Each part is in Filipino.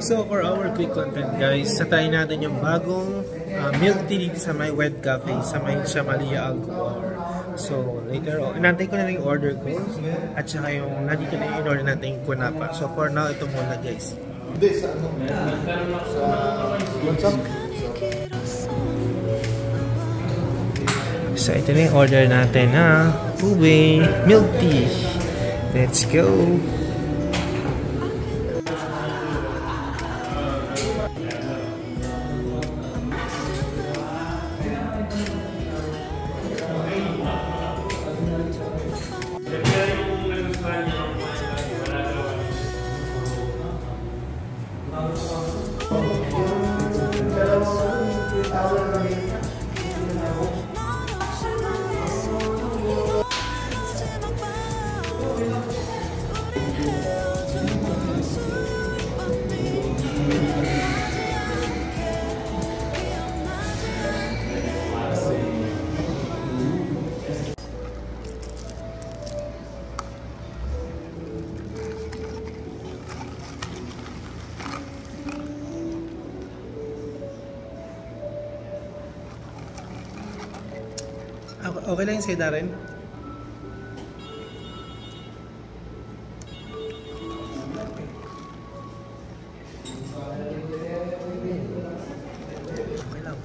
So for our quick content guys, satayin natin yung bagong milk tea dito sa my Wed Cafe sa may Chamalia Alcobar. So later on, inantay ko na lang yung order ko at saka yung nandito na yung order natin yung kunapa. So for now, ito muna guys. So ito na yung order natin ha. Ube milk tea. Let's go! Okay lang yung sa'yo, Darren? Okay lang.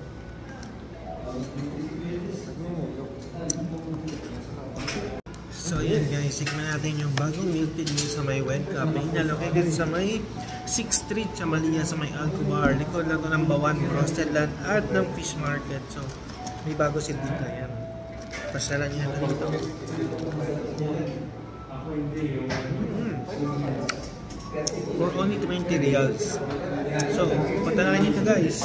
So yun guys, tikman natin yung bagong milk tea dito sa may Wed Cafe. Nalocated sa may 6th Street, Chamalia, sa may Alcobar. Likod lang ito ng Bawan, Roasted Land at ng Fish Market. So may bago sila dito. Ayan. Pasyalan niya na dito. For only 20 reals. So, punta na rin dito guys.